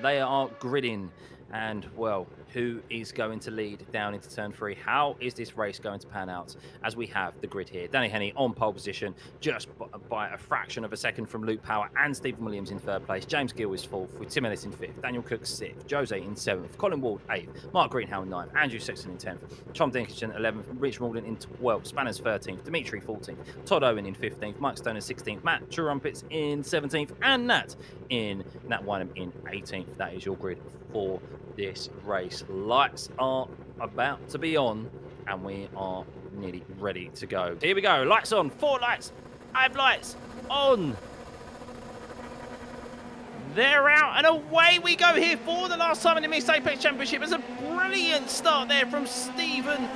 They are gridding. And, well, who is going to lead down into turn 3? How is this race going to pan out as we have the grid here? Danny Henney on pole position, just by a fraction of a second from Luke Power and Stephen Williams in third place. James Gill is fourth, with Tim Ellis in fifth, Daniel Cook sixth, Jose in seventh, Colin Ward eighth, Mark Greenhow in ninth, Andrew Sexton in 10th, Tom Dinkinson 11th, Rich Malden in 12th, Spanners 13th, Dimitri 14th, Todd Owen in 15th, Mike Stoner 16th, Matt Trumpets in 17th, and Nat Wynham in 18th. That is your grid for this race. Lights are about to be on and we are nearly ready to go. Here we go. Lights on. 4 lights. 5 lights on. They're out and away we go here for the last time in the Mixed Apex Championship. It's a brilliant start there from Stephen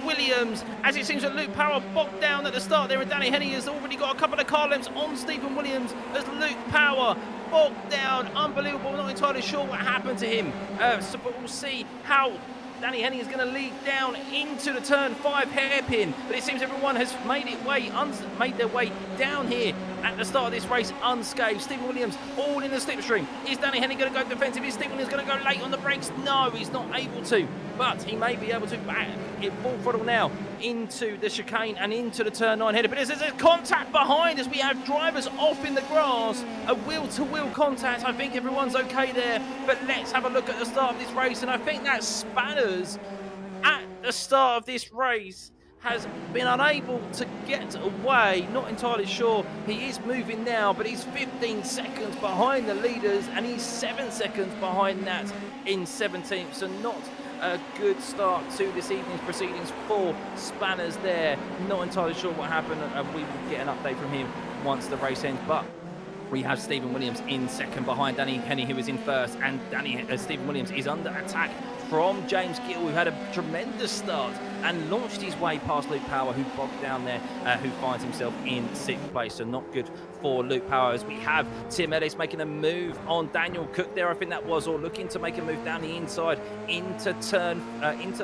Williams, as it seems that Luke Power bogged down at the start there, and Danny Henney has already got a couple of car lengths on Stephen Williams as Luke Power bogged down. Unbelievable. Not entirely sure what happened to him, but we'll see how Danny Henney is going to lead down into the turn 5 hairpin, but it seems everyone has made their way down here at the start of this race unscathed. Stephen Williams all in the slipstream. Is Danny Henney going to go defensive? Is Stephen Williams going to go late on the brakes? No, he's not able to, but he may be able to back it full throttle now into the chicane and into the turn 9 header. But there's a contact behind as we have drivers off in the grass, a wheel-to-wheel contact. I think everyone's okay there, but let's have a look at the start of this race, and I think that Spanners at the start of this race has been unable to get away. Not entirely sure. He is moving now, but he's 15 seconds behind the leaders and he's 7 seconds behind Nat in 17th. So not a good start to this evening's proceedings for Spanners there. Not entirely sure what happened, and we will get an update from him once the race ends. But we have Stephen Williams in second behind Danny Henney, who is in first, and Stephen Williams is under attack from James Gill, who had a tremendous start and launched his way past Luke Power, who bogged down there, who finds himself in 6th place. So not good for Luke Power, as we have Tim Ellis making a move on Daniel Cook there, I think that was, or looking to make a move down the inside into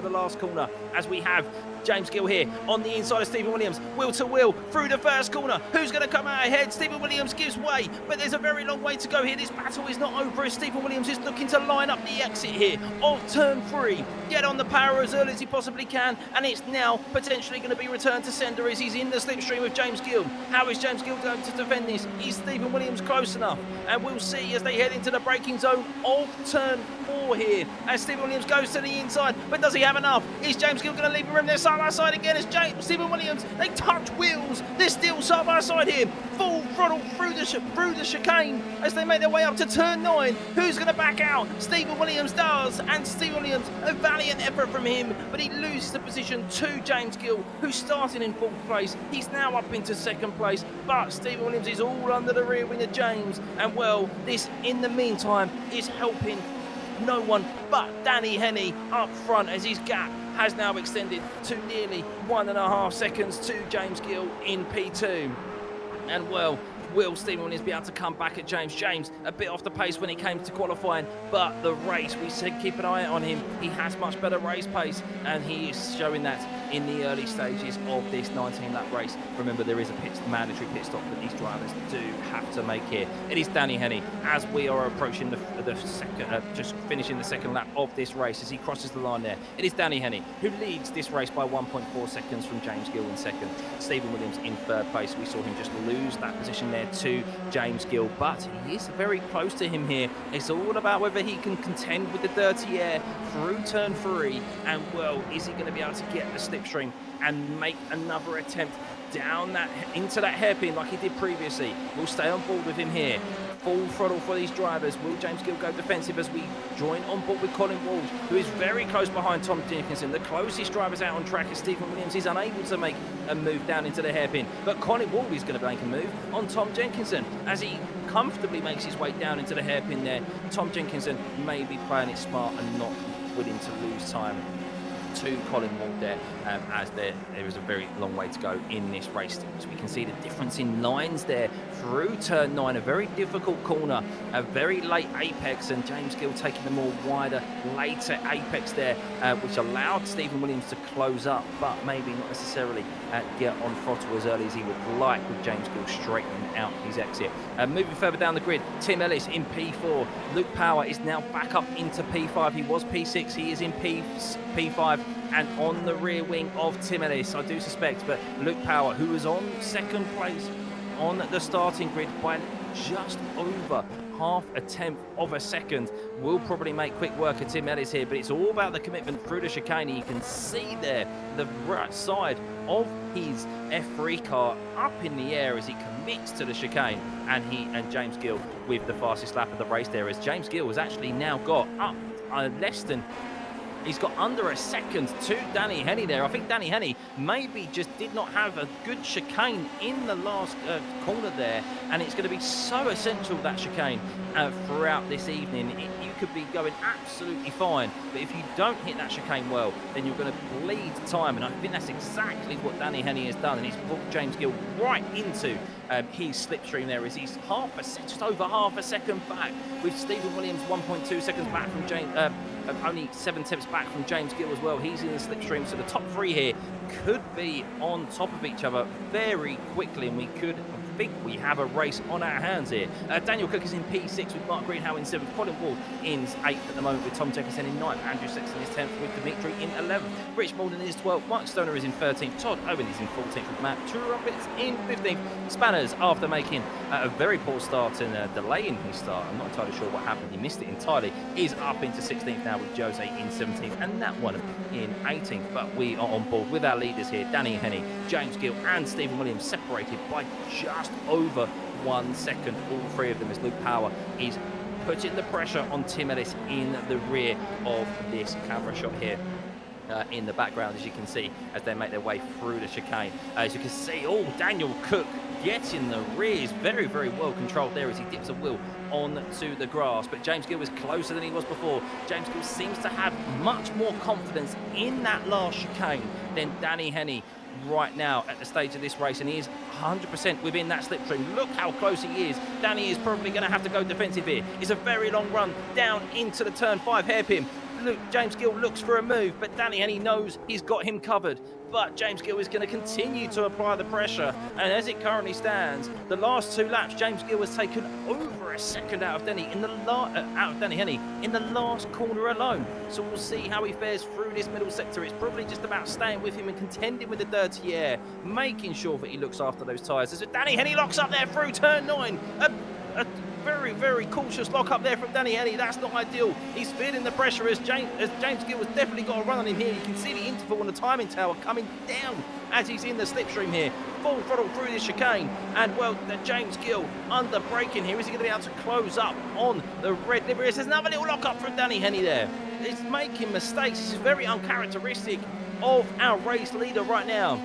the last corner, as we have James Gill here on the inside of Stephen Williams, wheel to wheel through the first corner. Who's going to come out ahead? Stephen Williams gives way, but there's a very long way to go here. This battle is not over as Stephen Williams is looking to line up the exit here of turn 3. Get on the power as early as he possibly can, and it's now potentially going to be returned to sender as he's in the slipstream with James Gill. How is James Gill going to defend this? Is Stephen Williams close enough? And we'll see as they head into the braking zone of turn 4 here, as Stephen Williams goes to the inside, but does he have enough? Is James Gill going to leave room there side by side again as Stephen Williams, they touch wheels, they're still side by side here, full throttle through the chicane as they make their way up to turn 9. Who's going to back out? Stephen Williams does, and Stephen Williams, a valiant effort from him, but he loses the position to James Gill, who's starting in 4th place. He's now up into 2nd place, but Stephen Williams is all under the rear wing of James, and well, this in the meantime is helping no one but Danny Henney up front, as his gap has now extended to nearly 1.5 seconds to James Gill in P2. And well, will Stephen Williams be able to come back at James? James a bit off the pace when it came to qualifying, but the race, we said keep an eye on him. He has much better race pace, and he is showing that in the early stages of this 19-lap race. Remember, there is a mandatory pit stop that these drivers do have to make here. It is Danny Henney as we are approaching the second, just finishing the 2nd lap of this race as he crosses the line there. It is Danny Henney who leads this race by 1.4 seconds from James Gill in 2nd. Stephen Williams in 3rd place. We saw him just lose that position there to James Gill, but he is very close to him here. It's all about whether he can contend with the dirty air through turn 3, and well, is he going to be able to get the slipstream and make another attempt down that into that hairpin like he did previously? We'll stay on board with him here. Full throttle for these drivers. Will James Gill go defensive as we join on board with Colin Ward, who is very close behind Tom Dinkinson? The closest drivers out on track is Stephen Williams. He's unable to make a move down into the hairpin, but Colin Ward is going to make a move on Tom Jenkinson as he comfortably makes his way down into the hairpin there. Tom Jenkinson may be playing it smart and not willing to lose time to Colin Ward there, as there is a very long way to go in this race. So we can see the difference in lines there through turn 9, a very difficult corner, a very late apex, and James Gill taking the more wider, later apex there, which allowed Stephen Williams to close up, but maybe not necessarily get on throttle as early as he would like, with James Gill straightening out his exit. Moving further down the grid, Tim Ellis in P4. Luke Power is now back up into P5. He was P6, he is in P5, and on the rear wing of Tim Ellis, I do suspect, but Luke Power, who was on second place on the starting grid by just over half a tenth of a second, will probably make quick work of Tim Ellis here, but it's all about the commitment through the chicane. You can see there the right side of his F3 car up in the air as he commits to the chicane, and he and James Gill with the fastest lap of the race there, as James Gill has actually now got up he's got under a second to Danny Henny there. I think Danny Henny maybe just did not have a good chicane in the last corner there, and it's going to be so essential, that chicane, throughout this evening. You could be going absolutely fine, but if you don't hit that chicane well, then you're going to bleed time, and I think that's exactly what Danny Henny has done, and he's brought James Gill right into his slipstream there, as he's just over half a second back, with Stephen Williams 1.2 seconds back from James, only 7 tenths back from James Gill as well. He's in the slipstream, so the top three here could be on top of each other very quickly, and we could think we have a race on our hands here. Daniel Cook is in P6 with Mark Greenhow in 7th. Colin Ward in 8th at the moment with Tom Jefferson in 9th. Andrew Sexton is 10th with Dimitri in 11th. Rich Malden is 12th. Mike Stoner is in 13th. Todd Owen is in 14th with Matt Trumpets in 15th. Spanners, after making a very poor start and delaying his start, I'm not entirely sure what happened, he missed it entirely, is up into 16th now with Jose in 17th and that one in 18th. But we are on board with our leaders here, Danny Henny, James Gill and Stephen Williams, separated by just over 1 second, all three of them, as Luke Power is putting the pressure on Tim Ellis in the rear of this camera shot here. In the background, as you can see, as they make their way through the chicane. As you can see, Daniel Cook gets in the rear. Is very, very well controlled there as he dips a wheel onto the grass. But James Gill is closer than he was before. James Gill seems to have much more confidence in that last chicane than Danny Henny right now at the stage of this race, and he is 100% within that slipstream. Look how close he is. Danny is probably going to have to go defensive here. It's a very long run down into the turn 5 hairpin. James Gill looks for a move, but Danny Henny knows he's got him covered. But James Gill is going to continue to apply the pressure, and as it currently stands, the last 2 laps, James Gill has taken over a second out of Danny Henny in the last corner alone. So we'll see how he fares through this middle sector. It's probably just about staying with him and contending with the dirty air, making sure that he looks after those tyres. As Danny Henny locks up there through turn 9. A very, very cautious lock up there from Danny Henny. That's not ideal. He's feeling the pressure as James Gill has definitely got a run on him here. You can see the interval on the timing tower coming down as he's in the slipstream here. Full throttle through this chicane. And, well, James Gill under braking here. Is he going to be able to close up on the red livery? There's another little lock up from Danny Henny there. He's making mistakes. This is very uncharacteristic of our race leader right now,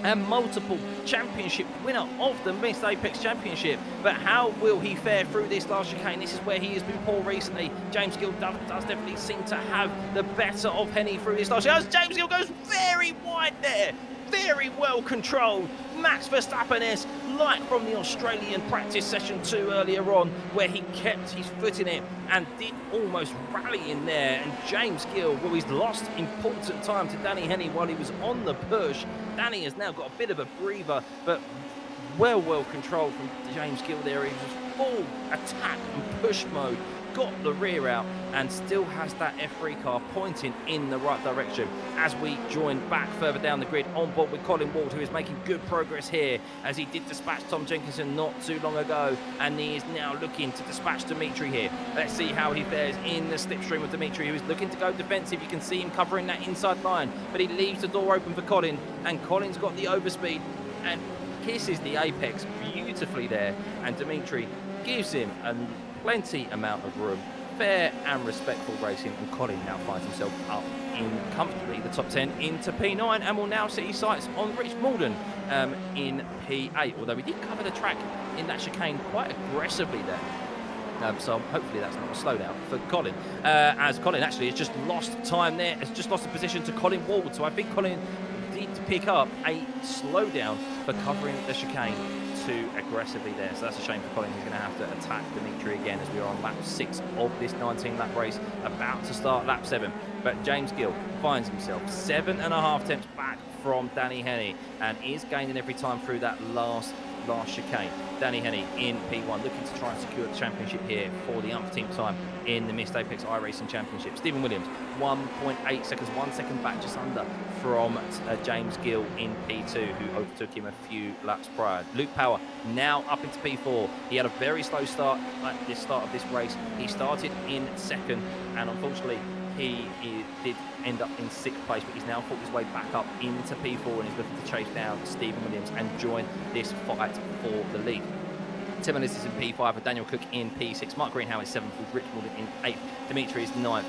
and multiple championship winner of the Missed Apex Championship. But how will he fare through this last chicane? This is where he has been poor recently. James Gill does definitely seem to have the better of Henny through this last chicane. James Gill goes very wide there. Very well controlled. Max Verstappen-esque, like from the Australian practice session 2 earlier on, where he kept his foot in it and did almost rally in there. And James Gill, well, he's lost important time to Danny Henny while he was on the push. Danny has now got a bit of a breather, but well controlled from James Gill there. He was full attack and push mode, got the rear out, and still has that F3 car pointing in the right direction as we join back further down the grid on board with Colin Ward, who is making good progress here as he did dispatch Tom Jenkinson not too long ago, and he is now looking to dispatch Dimitri here. Let's see how he fares in the slipstream of Dimitri, who is looking to go defensive. You can see him covering that inside line, but he leaves the door open for Colin, and Colin's got the overspeed and kisses the apex beautifully there, and Dimitri gives him a plenty amount of room. Fair and respectful racing, and Colin now finds himself up in comfortably the top 10 into P9, and will now set his sights on Rich Malden in P8, although he did cover the track in that chicane quite aggressively there. So hopefully that's not a slowdown for Colin, as Colin actually has just lost time there, has just lost the position to Colin Ward. So I think Colin did pick up a slowdown for covering the chicane too aggressively there. So that's a shame for Colin. He's going to have to attack Dimitri again as we are on lap 6 of this 19-lap race, about to start lap 7. But James Gill finds himself 7.5 tenths back from Danny Henny and is gaining every time through that last chicane. Danny Henny in P1, looking to try and secure the championship here for the umpteenth time in the Missed Apex iRacing Championship. Stephen Williams, 1.8 seconds, 1 second back, just under from James Gill in P2, who overtook him a few laps prior. Luke Power now up into P4. He had a very slow start at the start of this race. He started in second, and unfortunately, he did end up in 6th place, but he's now fought his way back up into P4 and is looking to chase down Stephen Williams and join this fight for the lead. Tim Ellis is in P5 with Daniel Cook in P6. Mark Greenhow is 7th with Rich Morgan in 8th. Dimitri is 9th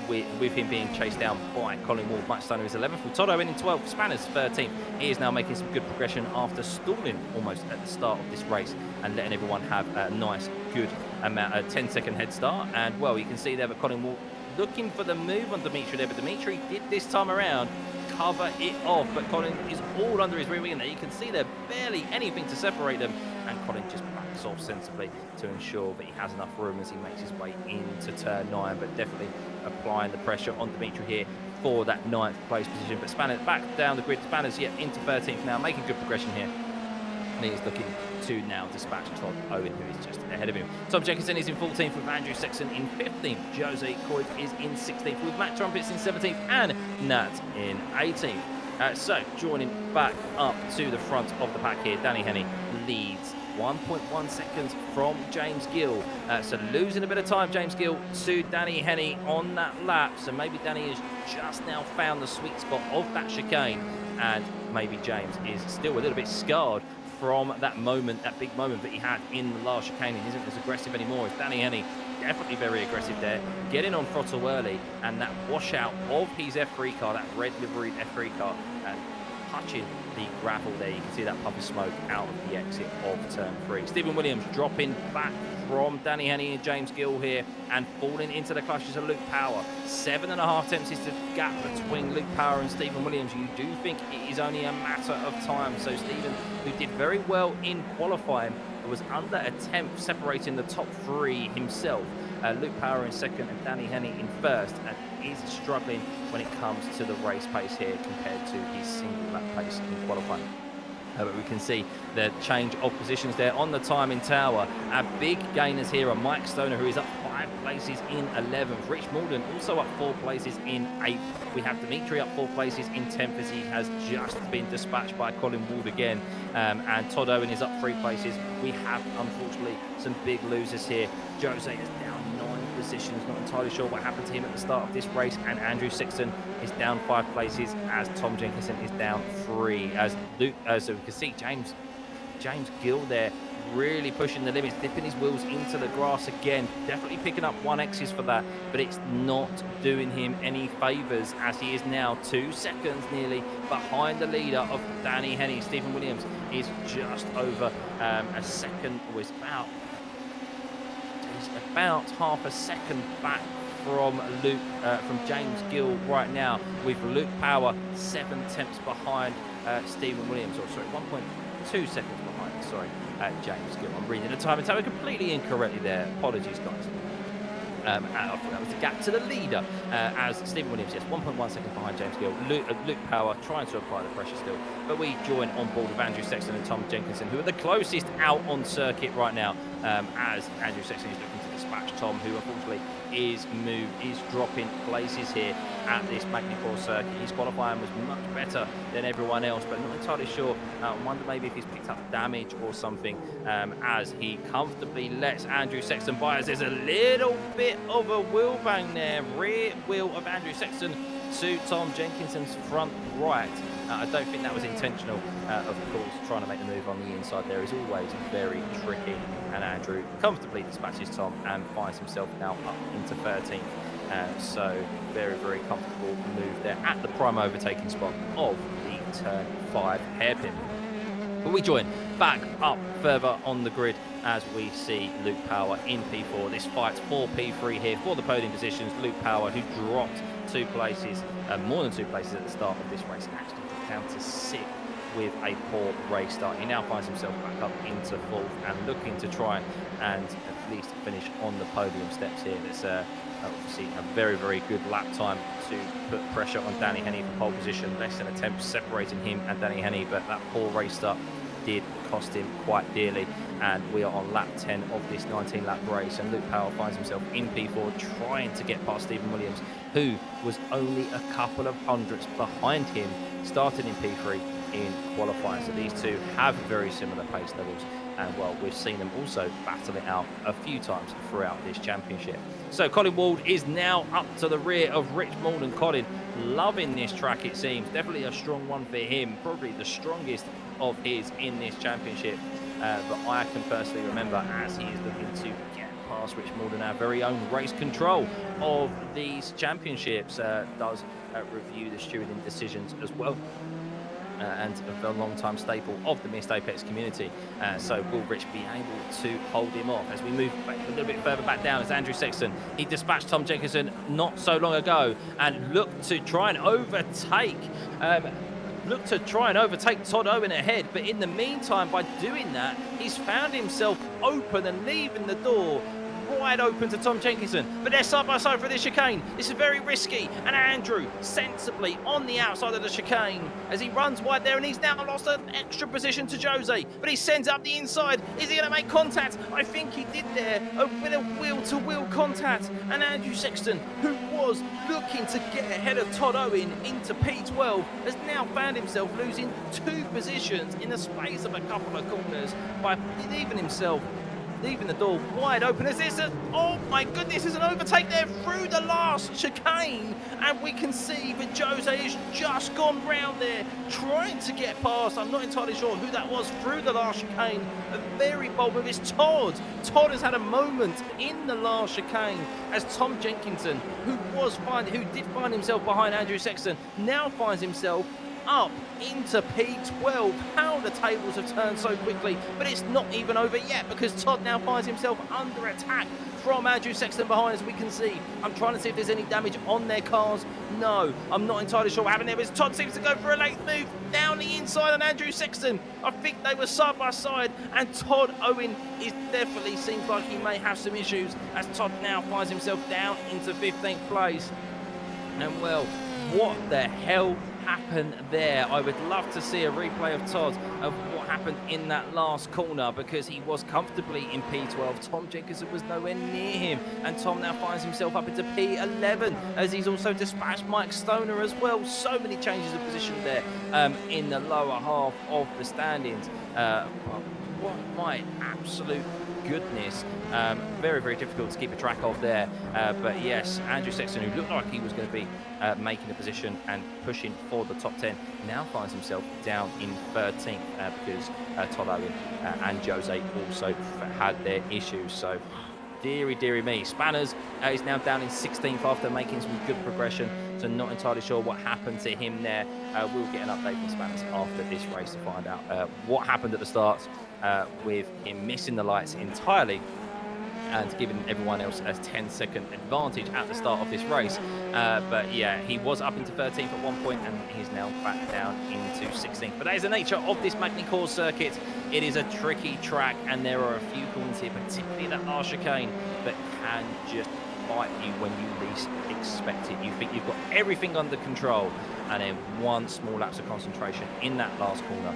with him being chased down by Colin Ward. Mike Stoner is 11th with Todd Owen in 12th. Spanners 13th. He is now making some good progression after stalling almost at the start of this race and letting everyone have a nice, good amount, a 10-second head start. And, well, you can see there that Colin Ward looking for the move on Dimitri there, but Dimitri did this time around cover it off, but Colin is all under his rear wing there. You can see there barely anything to separate them, and Colin just backs off sensibly to ensure that he has enough room as he makes his way into turn 9, but definitely applying the pressure on Dimitri here for that 9th place position. But Spanners back down the grid. Spanners yet into 13th now, making good progression here. And he is looking to now dispatch Todd Owen, who is just ahead of him. Tom Jenkinson is in 14th with Andrew Sexton in 15th. Jose Coit is in 16th with Matt Trumpets in 17th and Nat in 18th. So joining back up to the front of the pack here, Danny Henny leads 1.1 seconds from James Gill. So losing a bit of time, James Gill, to Danny Henny on that lap. So maybe Danny has just now found the sweet spot of that chicane, and maybe James is still a little bit scarred from that moment, that big moment that he had in the last chicane. He isn't as aggressive anymore. As Danny Henny, definitely very aggressive there, getting on throttle early, and that washout of his F3 car, that red liveried F3 car, touching the gravel there. You can see that puff of smoke out of the exit of turn 3. Stephen Williams dropping back from Danny Henny and James Gill here and falling into the clutches of Luke Power. 7.5 tenths is the gap between Luke Power and Stephen Williams. You do think it is only a matter of time. So Stephen, who did very well in qualifying, was under a tenth separating the top 3 himself. Luke Power in 2nd and Danny Henny in 1st, and is struggling when it comes to the race pace here compared to his single lap pace in qualifying. But we can see the change of positions there on the timing tower. Our big gainers here are Mike Stoner, who is up 5 places in 11th. Rich Malden also up 4 places in 8th. We have Dimitri up 4 places in 10th as he has just been dispatched by Colin Ward again. And Todd Owen is up 3 places. We have, unfortunately, some big losers here. Jose is down 9 positions, not entirely sure what happened to him at the start of this race, and Andrew Sexton is down 5 places as Tom Jenkinson is down 3. As Luke, so we can see James Gill there really pushing the limits, dipping his wheels into the grass again, definitely picking up 1X's for that, but it's not doing him any favours as he is now 2 seconds nearly behind the leader of Danny Henny. Stephen Williams is just over a second, or is about half a second back from James Gill right now, with Luke Power 7 tenths behind Stephen Williams, or sorry, 1.2 seconds behind, sorry, James Gill. I'm reading the time and tower completely incorrectly there. Apologies, guys. I thought that was the gap to the leader, as Stephen Williams, yes, 1.1 seconds behind James Gill. Luke Power trying to apply the pressure still, but we join on board with Andrew Sexton and Tom Jenkinson, who are the closest out on circuit right now, as Andrew Sexton is looking to dispatch Tom, who unfortunately is dropping places here at this Magny-Cours circuit. His qualifying was much better than everyone else, but not entirely sure. I wonder maybe if he's picked up damage or something, as he comfortably lets Andrew Sexton by, as there's a little bit of a wheel bang there. Rear wheel of Andrew Sexton to Tom Jenkinson's front right. I don't think that was intentional. Of course, trying to make the move on the inside there is always very tricky, and Andrew comfortably dispatches Tom and finds himself now up into 13th. So very, very comfortable move there at the prime overtaking spot of the turn 5 hairpin. But we join back up further on the grid as we see Luke Power in P4. This fight's for P3 here for the podium positions. Luke Power, who dropped 2 places, more than 2 places at the start of this race, actually dropped down to 6th with a poor race start. He now finds himself back up into fourth and looking to try and at least finish on the podium steps here. That's obviously a very, very good lap time to put pressure on Danny Henny for pole position. Less than a tenth separating him and Danny Henny, but that poor race start did cost him quite dearly. And we are on lap 10 of this 19-lap race, and Luke Powell finds himself in P4 trying to get past Stephen Williams, who was only a couple of hundredths behind him, starting in P3 in qualifying. So these two have very similar pace levels, and well, we've seen them also battle it out a few times throughout this championship. So Colin Wald is now up to the rear of Rich Mould, and Colin loving this track, it seems. Definitely a strong one for him, probably the strongest of his in this championship. But I can personally remember, as he is looking to get past Rich Mould, and our very own race control of these championships does review the stewarding decisions as well. And a long-time staple of the Missed Apex community. So will Rich be able to hold him off as we move back, a little bit further back down? As Andrew Sexton, he dispatched Tom Jenkinson not so long ago and looked to try and overtake Todd Owen ahead, but in the meantime, by doing that, he's found himself open and leaving the door wide open to Tom Jenkinson. But they're side by side for this chicane. This is very risky, and Andrew sensibly on the outside of the chicane as he runs wide there, and he's now lost an extra position to Jose, but he sends up the inside. Is he going to make contact? I think he did there, with a wheel-to-wheel contact, and Andrew Sexton, who was looking to get ahead of Todd Owen into P12, has now found himself losing 2 positions in the space of a couple of corners by leaving the door wide open. As this oh my goodness, there's an overtake there through the last chicane, and we can see that Jose has just gone round there trying to get past. I'm not entirely sure who that was through the last chicane. A very bold move. It's Todd. Todd has had a moment in the last chicane as Tom Jenkinson, who did find himself behind Andrew Sexton, now finds himself up into P12. How the tables have turned so quickly, but it's not even over yet, because Todd now finds himself under attack from Andrew Sexton behind, as we can see. I'm trying to see if there's any damage on their cars. No, I'm not entirely sure what happened there, but Todd seems to go for a late move down the inside on Andrew Sexton. I think they were side by side, and Todd Owen definitely seems like he may have some issues, as Todd now finds himself down into 15th place. And well, what the hell happened there? I would love to see a replay of Todd of what happened in that last corner, because he was comfortably in P12. Tom Jenkinson was nowhere near him, and Tom now finds himself up into P11 as he's also dispatched Mike Stoner as well. So many changes of position there in the lower half of the standings. What my absolute goodness. Very, very difficult to keep a track of there. But yes, Andrew Sexton, who looked like he was going to be making a position and pushing for the top 10, now finds himself down in 13th because Todd Owen and Jose also had their issues. So dearie me. Spanners is now down in 16th after making some good progression. So not entirely sure what happened to him there. We'll get an update from Spanners after this race to find out what happened at the start with him missing the lights entirely and giving everyone else a 10-second advantage at the start of this race. But yeah, he was up into 13th at one point, and he's now back down into 16th. But that is the nature of this Magny-Cours circuit. It is a tricky track, and there are a few corners here, particularly that last chicane, that can just bite you when you least expect it. You think you've got everything under control, and then one small lapse of concentration in that last corner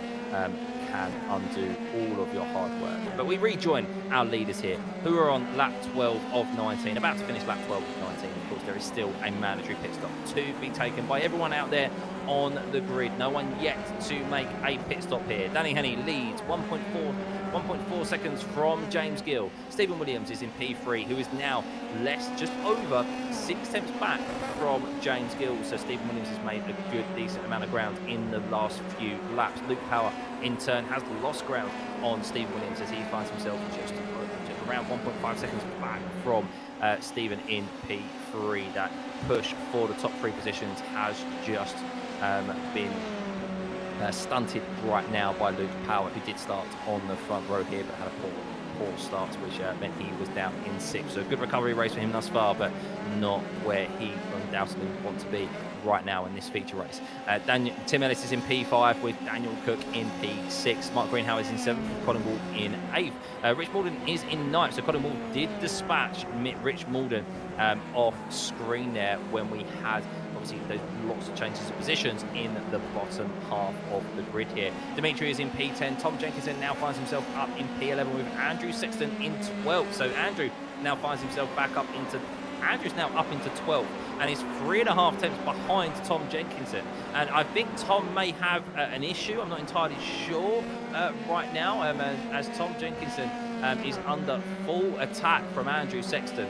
can undo all of your hard work. But we rejoin our leaders here, who are on lap 12 of 19, about to finish lap 12 of 19. Of course, there is still a mandatory pit stop to be taken by everyone out there on the grid. No one yet to make a pit stop here. Danny Henny leads 1.4 seconds from James Gill. Stephen Williams is in P3, who is now just over 6 tenths back from James Gill. So Stephen Williams has made a good, decent amount of ground in the last few laps. Luke Power, in turn, has lost ground on Stephen Williams as he finds himself just around 1.5 seconds back from Stephen in P3. That push for the top 3 positions has just been stunted right now by Luke Power, who did start on the front row here but had a poor starts, which meant he was down in 6th. So a good recovery race for him thus far, but not where he undoubtedly wants to be right now in this feature race. Tim Ellis is in P5 with Daniel Cook in P6. Mark Greenhow is in 7th, Colin Wall in 8th. Rich Malden is in 9th, so Colin Wall did dispatch Rich Malden off screen there when we had obviously there's lots of changes of positions in the bottom half of the grid here. Dimitri is in P10. Tom Jenkinson now finds himself up in P11 with Andrew Sexton in 12th. So Andrew now finds himself back up into Andrew's now up into 12th and is 3.5 tenths behind Tom Jenkinson. And I think Tom may have an issue. I'm not entirely sure right now, as Tom Jenkinson is under full attack from Andrew Sexton.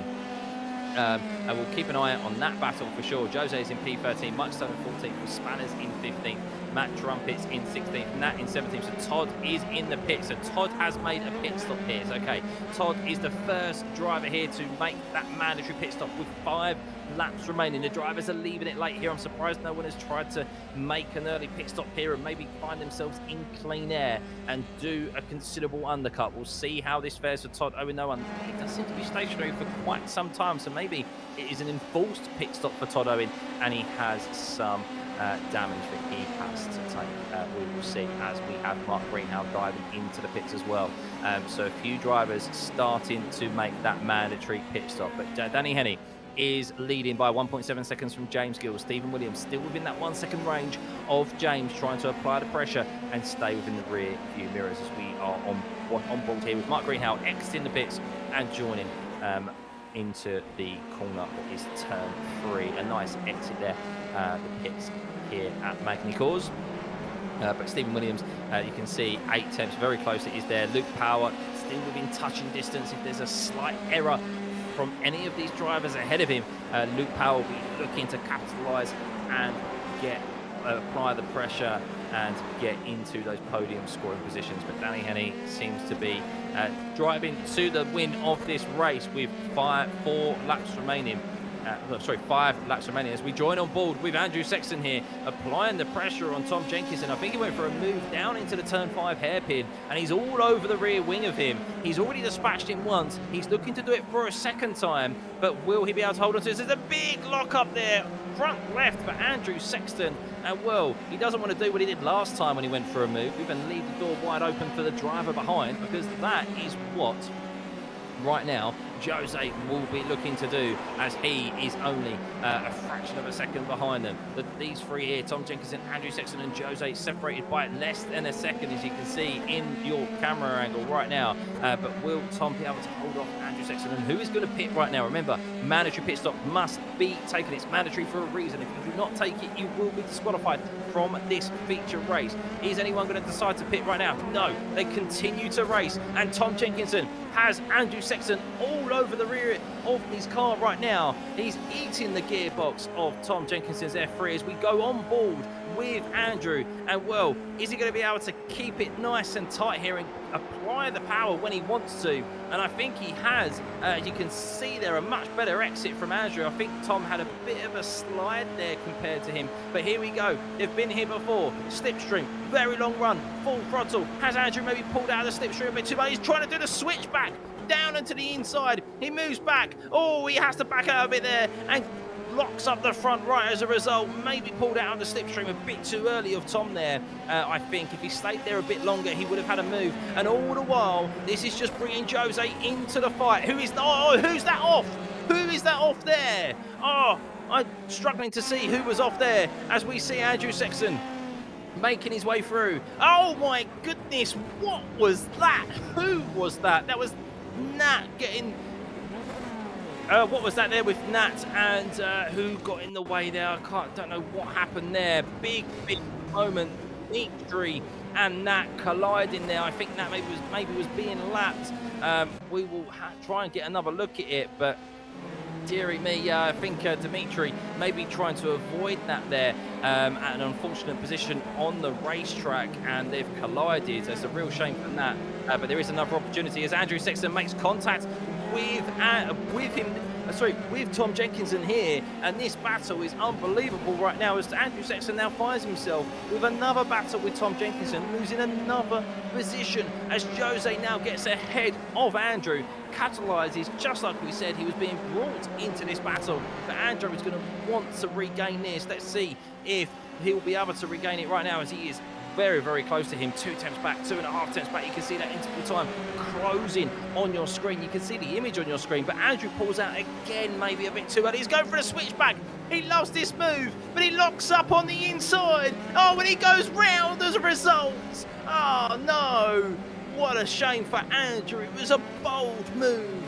And we'll keep an eye on that battle for sure. Jose is in P13, Mike Stone in 14th, with Spanners in 15th, Matt Trumpets in 16th, Nat in 17th. So Todd is in the pit. So Todd has made a pit stop here. So, okay, Todd is the first driver here to make that mandatory pit stop with 5 laps remaining. The drivers are leaving it late here. I'm surprised no one has tried to make an early pit stop here and maybe find themselves in clean air and do a considerable undercut. We'll see how this fares for Todd. Oh, no one. He does seem to be stationary for quite some time, so maybe it is an enforced pit stop for Todd Owen, and he has some damage that he has to take. We will see as we have Mark Greenhow diving into the pits as well. So a few drivers starting to make that mandatory pit stop. But Danny Henney is leading by 1.7 seconds from James Gill. Stephen Williams still within that 1 second range of James, trying to apply the pressure and stay within the rear view mirrors as we are on board here with Mark Greenhow exiting the pits and joining into the corner that is turn 3. A nice exit there, the pits here at Magny-Cours. But Stephen Williams, you can see 8 tenths, very close it is there. Luke Power still within touching distance. If there's a slight error from any of these drivers ahead of him, Luke Power will be looking to capitalise and apply the pressure and get into those podium scoring positions. But Danny Henney seems to be driving to the win of this race with 5 laps remaining. 5 laps remaining as we join on board with Andrew Sexton here, applying the pressure on Tom Jenkinson. I think he went for a move down into the turn 5 hairpin, and he's all over the rear wing of him. He's already dispatched him once. He's looking to do it for a second time, but will he be able to hold on to this? There's a big lock up there, front left for Andrew Sexton. And well, he doesn't want to do what he did last time when he went for a move, even leave the door wide open for the driver behind, because that is what right now Jose will be looking to do, as he is only a fraction of a second behind them. These 3 here, Tom Jenkinson, Andrew Sexton and Jose, separated by less than a second, as you can see in your camera angle right now. But will Tom be able to hold off Andrew Sexton? And who is going to pit right now? Remember, mandatory pit stop must be taken. It's mandatory for a reason. If you do not take it, you will be disqualified from this feature race. Is anyone going to decide to pit right now? No, they continue to race, and Tom Jenkinson has Andrew Sexton all over the rear of his car right now. He's eating the gearbox of Tom Jenkinson's F3 as we go on board with Andrew. And well, is he going to be able to keep it nice and tight here and apply the power when he wants to? And I think he has. As you can see there, a much better exit from Andrew. I think Tom had a bit of a slide there compared to him. But here we go. They've been here before. Slipstream, very long run, full throttle. Has Andrew maybe pulled out of the slipstream a bit too much? He's trying to do the switchback down into the inside. He moves back. Oh, he has to back out a bit there and locks up the front right as a result. Maybe pulled out of the slipstream a bit too early of Tom there. I think if he stayed there a bit longer, he would have had a move. And all the while, this is just bringing Jose into the fight. Who's that off? Who is that off there? Oh, I'm struggling to see who was off there as we see Andrew Sexton making his way through. Oh my goodness, what was that? Who was that? That was Nat getting... what was that there with Nat, and who got in the way there? I don't know what happened there. Big moment. Dimitri and Nat colliding there. I think Nat maybe was being lapped. We will try and get another look at it, but dearie me, I think Dimitri may be trying to avoid Nat there at an unfortunate position on the racetrack, and they've collided. It's a real shame for Nat, but there is another opportunity as Andrew Sexton makes contact with him with Tom Jenkinson here, and this battle is unbelievable right now as Andrew Sexton now finds himself with another battle with Tom Jenkinson, losing another position as Jose now gets ahead of Andrew, catalyses, just like we said, he was being brought into this battle, but Andrew is going to want to regain this. Let's see if he'll be able to regain it right now, as he is very, very close to him. 2 attempts back, 2.5 attempts back. You can see that interval time closing on your screen. You can see the image on your screen, but Andrew pulls out again, maybe a bit too early. He's going for a switchback. He loves this move, but he locks up on the inside. Oh, and he goes round as a result. Oh, no. What a shame for Andrew. It was a bold move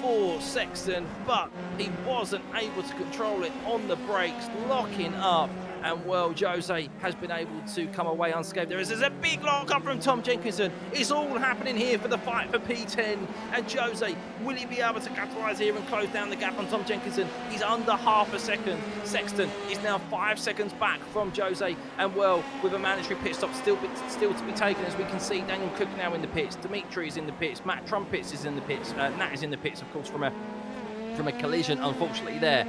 for Sexton, but he wasn't able to control it on the brakes, locking up. And well, Jose has been able to come away unscathed. There's a big lock up from Tom Jenkinson. It's all happening here for the fight for P10. And Jose, will he be able to capitalise here and close down the gap on Tom Jenkinson? He's under half a second. Sexton is now 5 seconds back from Jose. And well, with a mandatory pit stop still to be taken, as we can see, Daniel Cook now in the pits. Dimitri is in the pits. Matt Trumpets is in the pits. Nat is in the pits, of course, from a collision, unfortunately, there.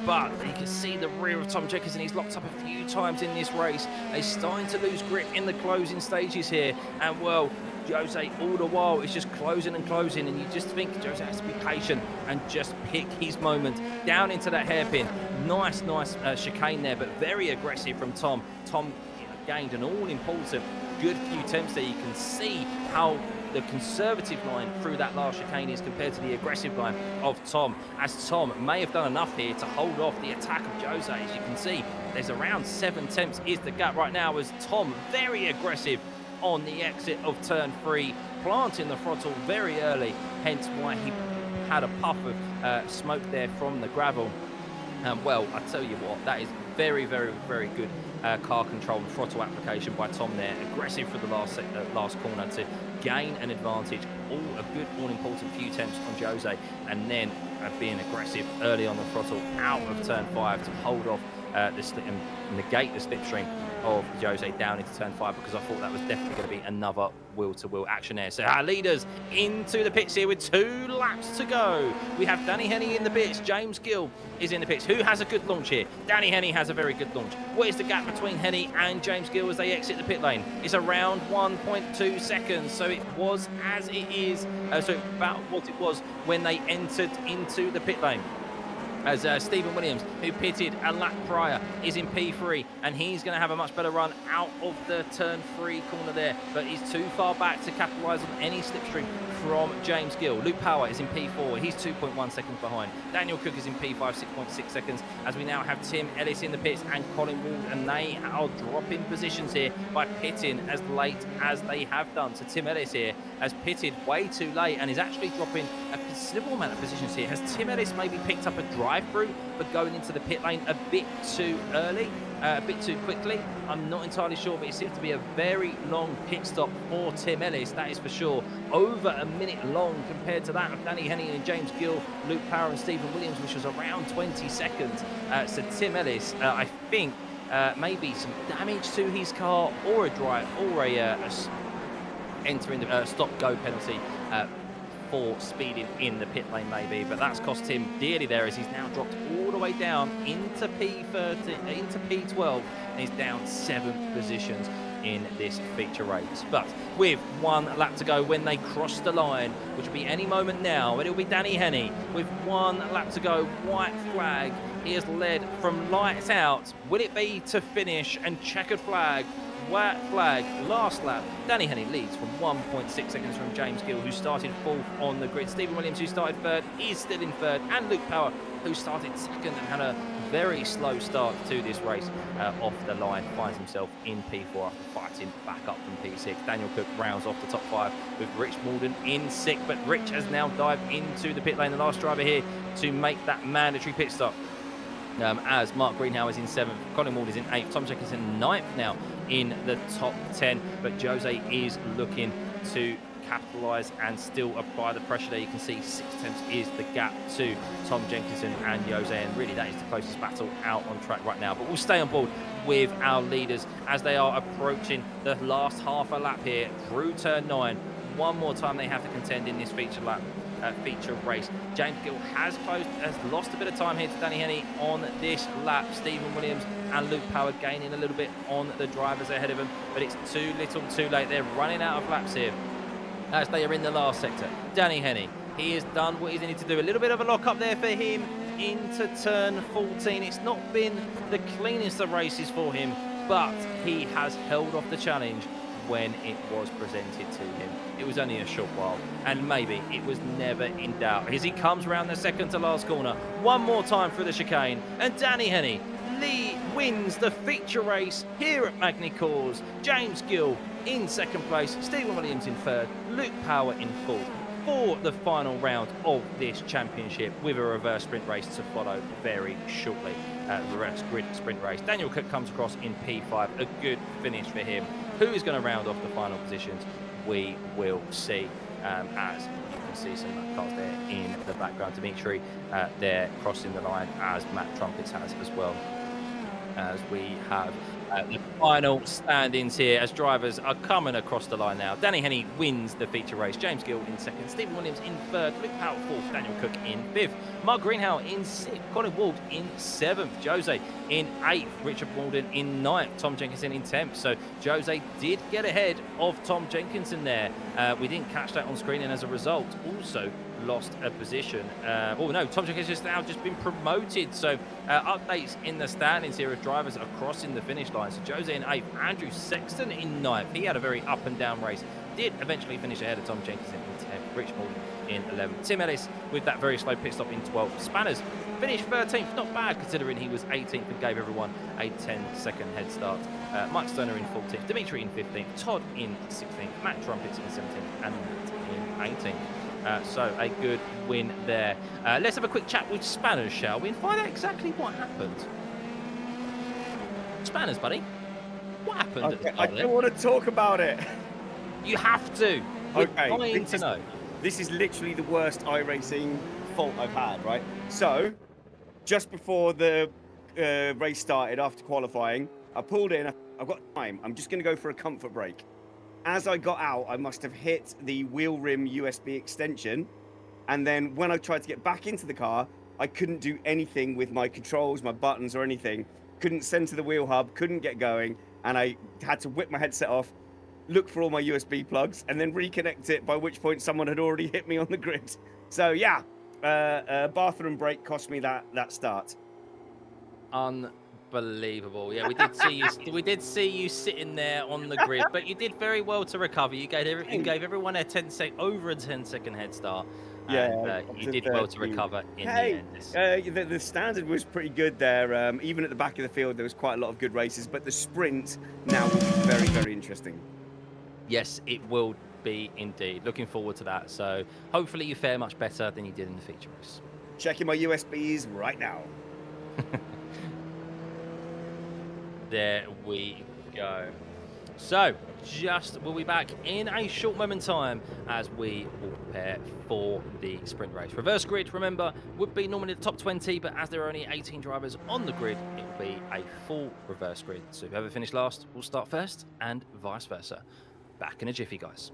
But you can see the rear of Tom Jenkinson. He's locked up a few times in this race. He's starting to lose grip in the closing stages here. And, well, Jose, all the while, is just closing and closing. And you just think Jose has to be patient and just pick his moment down into that hairpin. Nice chicane there, but very aggressive from Tom. Tom gained an all-important good few attempts there. You can see how the conservative line through that last chicane is compared to the aggressive line of Tom, as Tom may have done enough here to hold off the attack of Jose. As you can see, there's around 7 attempts is the gap right now, as Tom very aggressive on the exit of turn 3, planting the throttle very early, hence why he had a puff of smoke there from the gravel. Well, I tell you what, that is very, very, very good car control and throttle application by Tom there. Aggressive for the last corner to gain an advantage. A good, all-important few attempts on Jose, and then being aggressive early on the throttle out of turn 5 to hold off and negate the slipstream of Jose down into turn 5, because I thought that was definitely going to be another wheel-to-wheel action there. So our leaders into the pits here with 2 laps to go. We have Danny Henney in the pits. James Gill is in the pits. Who has a good launch here? Danny Henney has a very good launch. What is the gap between Henney and James Gill as they exit the pit lane? It's around 1.2 seconds. So it was as it is, so about what it was when they entered into the pit lane. As Stephen Williams, who pitted a lap prior, is in P3, and he's going to have a much better run out of the turn 3 corner there, but he's too far back to capitalise on any slipstream from James Gill. Luke Power is in P4, he's 2.1 seconds behind. Daniel Cook is in P5, 6.6 seconds, as we now have Tim Ellis in the pits and Colin Ward, and they are dropping positions here by pitting as late as they have done. So Tim Ellis here has pitted way too late and is actually dropping a considerable amount of positions here. Has Tim Ellis maybe picked up a drive-through but going into the pit lane a bit too early, a bit too quickly? I'm not entirely sure, but it seems to be a very long pit stop for Tim Ellis, that is for sure. Over a minute long compared to that of Danny Henney and James Gill, Luke Power and Stephen Williams, which was around 20 seconds. So Tim Ellis, I think, maybe some damage to his car, or a drive, or a entering the stop-go penalty for speeding in the pit lane maybe, but that's cost him dearly there, as he's now dropped all the way down into P13, into P12, and he's down 7 positions in this feature race. But with 1 lap to go when they cross the line, which will be any moment now, it'll be Danny Henney with 1 lap to go. White flag, he has led from lights out. Will it be to finish? And checkered flag, white flag, last lap. Danny Henney leads from 1.6 seconds from James Gill, who started 4th on the grid. Stephen Williams, who started 3rd, is still in 3rd, and Luke Power, who started 2nd and had a very slow start to this race off the line, finds himself in P4 after fighting back up from P6. Daniel Cook rounds off the top 5 with Rich Malden in 6th, but Rich has now dived into the pit lane, the last driver here to make that mandatory pit stop. As Mark Greenhow is in 7th, Colin Ward is in 8th, Tom Jenkinson 9th now in the top 10, but Jose is looking to capitalise and still apply the pressure there. You can see 6 attempts is the gap to Tom Jenkinson and Jose, and really that is the closest battle out on track right now. But we'll stay on board with our leaders as they are approaching the last half a lap here through turn 9. One more time they have to contend in this feature lap feature race. James Gill has lost a bit of time here to Danny Henny on this lap. Stephen Williams and Luke Power gaining a little bit on the drivers ahead of him, but it's too little too late. They're running out of laps here as they are in the last sector. Danny Henny, he has done what he's needed to do. A little bit of a lock up there for him into turn 14. It's not been the cleanest of races for him, but he has held off the challenge when it was presented to him. It was only a short while, and maybe it was never in doubt as he comes around the second to last corner one more time through the chicane, and Danny Henny wins the feature race here at Magny-Cours. James Gill in second place, Stephen Williams in third, Luke Power in fourth for the final round of this championship, with a reverse sprint race to follow very shortly. Reverse grid sprint race. Daniel Cook comes across in P5, a good finish for him. Who is going to round off the final positions? We will see, as you can see some cars there in the background. Dimitri there crossing the line, as Matt Trumpets has as well. As we have the final standings here as drivers are coming across the line now. Danny Henny wins the feature race. James Gill in second. Stephen Williams in third. Luke Powell fourth. Daniel Cook in fifth. Mark Greenhow in sixth. Colin Wald in seventh. Jose in eighth. Richard Walden in ninth. Tom Jenkinson in 10th. So Jose did get ahead of Tom Jenkinson there. We didn't catch that on screen, and as a result also lost a position. Oh no, Tom Jenkinson has now just been promoted. So updates in the standings here as drivers are crossing the finish line. So Jose in 8th, Andrew Sexton in 9th. He had a very up and down race. Did eventually finish ahead of Tom Jenkinson in 10th. Rich Morgan in 11th. Tim Ellis with that very slow pit stop in 12th. Spanners finished 13th. Not bad considering he was 18th and gave everyone a 10-second head start. Mike Stoner in 14th. Dimitri in 15th. Todd in 16th. Matt Trumpets in 17th. And Matt in 18th. So a good win there. Let's have a quick chat with Spanners, shall we, and find out exactly what happened. Spanners, buddy, what happened at the start I don't want to talk about it. You have to. Okay. We're dying to know. This is literally the worst iRacing fault I've had, right? So, just before the race started, after qualifying, I pulled in. I've got time. I'm just going to go for a comfort break. As I got out, I must have hit the wheel rim USB extension. And then when I tried to get back into the car, I couldn't do anything with my controls, my buttons or anything. Couldn't send to the wheel hub, couldn't get going. And I had to whip my headset off, look for all my USB plugs, and then reconnect it, by which point someone had already hit me on the grid. So yeah, bathroom break cost me that start. Unbelievable. Yeah, we did see you sitting there on the grid, but you did very well to recover. You gave everyone a over a 10-second head start. Yeah, and you did well to recover in the end. The standard was pretty good there. Even at the back of the field, there was quite a lot of good races, but the sprint now will be very, very interesting. Yes, it will be indeed. Looking forward to that. So hopefully you fare much better than you did in the feature race. Checking my USBs right now. There we go. So, we'll be back in a short moment time as we will prepare for the sprint race. Reverse grid, remember, would be normally the top 20, but as there are only 18 drivers on the grid, it will be a full reverse grid. So whoever finished last will start first, and vice versa. Back in a jiffy, guys.